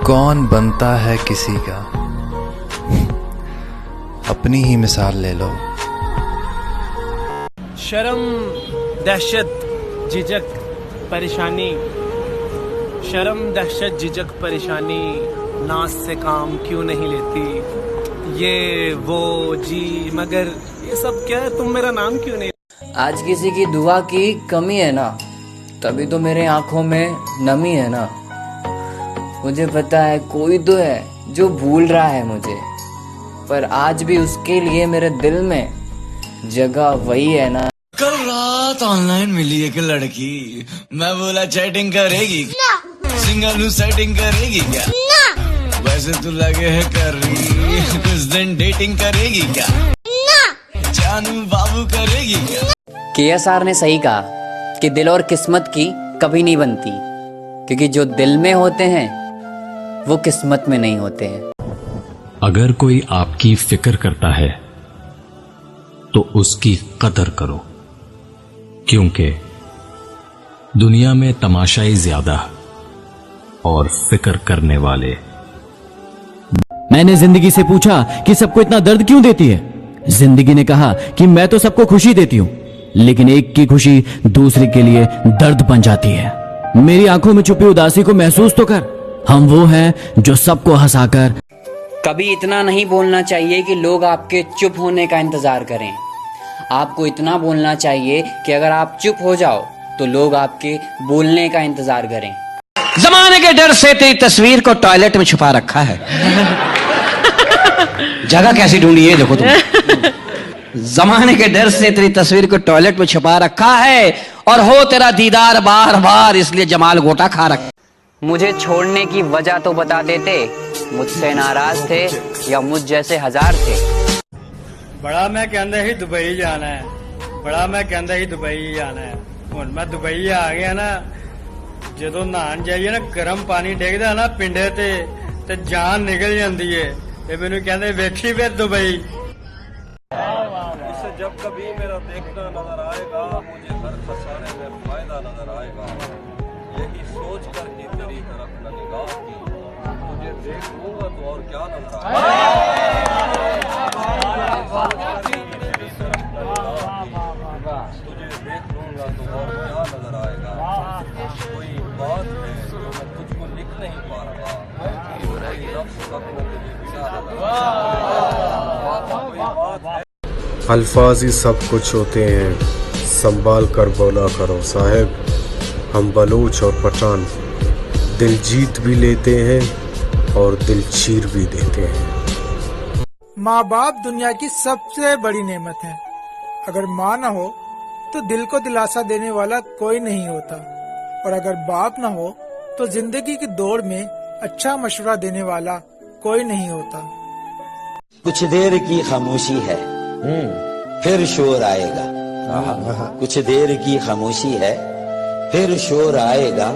कौन बनता है किसी का, अपनी ही मिसाल ले लो। शर्म, दहशत, झिझक, परेशानी, शर्म, दहशत, झिझक, परेशानी, नाज से काम क्यों नहीं लेती, ये वो जी मगर ये सब क्या है, तुम मेरा नाम क्यों नहीं। आज किसी की दुआ की कमी है ना, तभी तो मेरे आंखों में नमी है ना। मुझे पता है कोई तो है जो भूल रहा है मुझे, पर आज भी उसके लिए मेरे दिल में जगह वही है ना। कल रात ऑनलाइन मिली एक लड़की, मैं बोला चैटिंग करेगी, सिंगल सेटिंग करेगी क्या, वैसे तो लगे है कर रही, कुछ दिन डेटिंग करेगी क्या, जानू बाबू करेगी क्या। KSR ने सही कहा कि दिल और किस्मत की कभी नहीं बनती, क्योंकि जो दिल में होते हैं वो किस्मत में नहीं होते हैं। अगर कोई आपकी फिक्र करता है तो उसकी कदर करो, क्योंकि दुनिया में तमाशाई ज्यादा और फिक्र करने वाले। मैंने जिंदगी से पूछा कि सबको इतना दर्द क्यों देती है। जिंदगी ने कहा कि मैं तो सबको खुशी देती हूं, लेकिन एक की खुशी दूसरे के लिए दर्द बन जाती है। मेरी आंखों में छुपी उदासी को महसूस तो कर। हम वो हैं जो सबको हंसाकर। कभी इतना नहीं बोलना चाहिए कि लोग आपके चुप होने का इंतजार करें। आपको इतना बोलना चाहिए कि अगर आप चुप हो जाओ तो लोग आपके बोलने का इंतजार करें। जमाने के डर से तेरी तस्वीर को टॉयलेट में छुपा रखा है। जगह कैसी ढूंढी है देखो तुम। जमाने के डर से तेरी तस्वीर को टॉयलेट में छुपा रखा है, और हो तेरा दीदार बार बार, इसलिए जमाल गोटा खा रखा। मुझे छोड़ने की वजह तो बता देते, मुझसे नाराज थे या मुझ जैसे हजार थे। बड़ा मैं कहंदा ही दुबई जाना है, बड़ा मैं कहंदा ही दुबई जाना है। हुण मैं दुबई आ गया ना, ਜਦੋਂ ਨਹਾਣ ਜਾਈਏ ਨਾ ਗਰਮ ਪਾਣੀ ਡਿੱਗਦਾ ਨਾ ਪਿੰਡੇ ਤੇ ਜਾਨ ਨਿਕਲ ਜਾਂਦੀ ਏ। ਇਹ ਮੈਨੂੰ ਕਹਿੰਦੇ ਵੇਖੀ ਫਿਰ ਦੁਬਈ। इसे जब कभी मेरा देखना नजर आएगा, मुझे हर खसारे में फायदा नजर आएगा। यही सोच कर ही तेरी तरफ न निगाह की, तुझे देख लूंगा तो और क्या नजर आएगा, तुझे देख लूंगा तो और क्या नजर आएगा। कोई बात है जो मैं तुझको लिख नहीं पा रहा, कोई लफ्ज़ तक न तुझे मिला कोई बात है। अल्फाज ही सब कुछ होते हैं, संभाल कर बोला करो साहब। हम बलूच और पठान दिल जीत भी लेते हैं और दिल चीर भी देते हैं। माँ बाप दुनिया की सबसे बड़ी नेमत है। अगर माँ न हो तो दिल को दिलासा देने वाला कोई नहीं होता, और अगर बाप न हो तो जिंदगी की दौड़ में अच्छा मशवरा देने वाला कोई नहीं होता। कुछ देर की खामोशी है, फिर शोर आएगा। कुछ देर की खामोशी है, फिर शोर आएगा।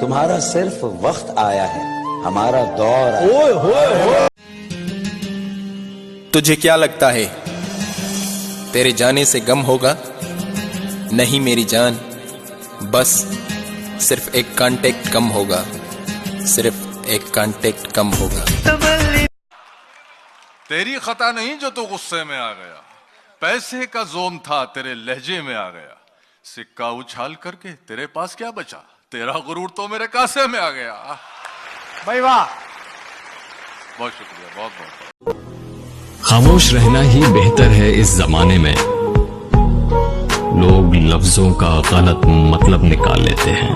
तुम्हारा सिर्फ वक्त आया है, हमारा दौर आया। तुझे क्या लगता है तेरे जाने से गम होगा? नहीं मेरी जान, बस सिर्फ एक कांटेक्ट कम होगा, सिर्फ एक कांटेक्ट कम होगा। तेरी खता नहीं जो तू गुस्से में आ गया, पैसे का जोम था तेरे लहजे में आ गया। सिक्का उछाल करके तेरे पास क्या बचा, तेरा गुरूर तो मेरे कासे में आ गया। भाई वाह, बहुत शुक्रिया, बहुत बहुत। खामोश रहना ही बेहतर है इस जमाने में। लोग लफ्जों का गलत मतलब निकाल लेते हैं।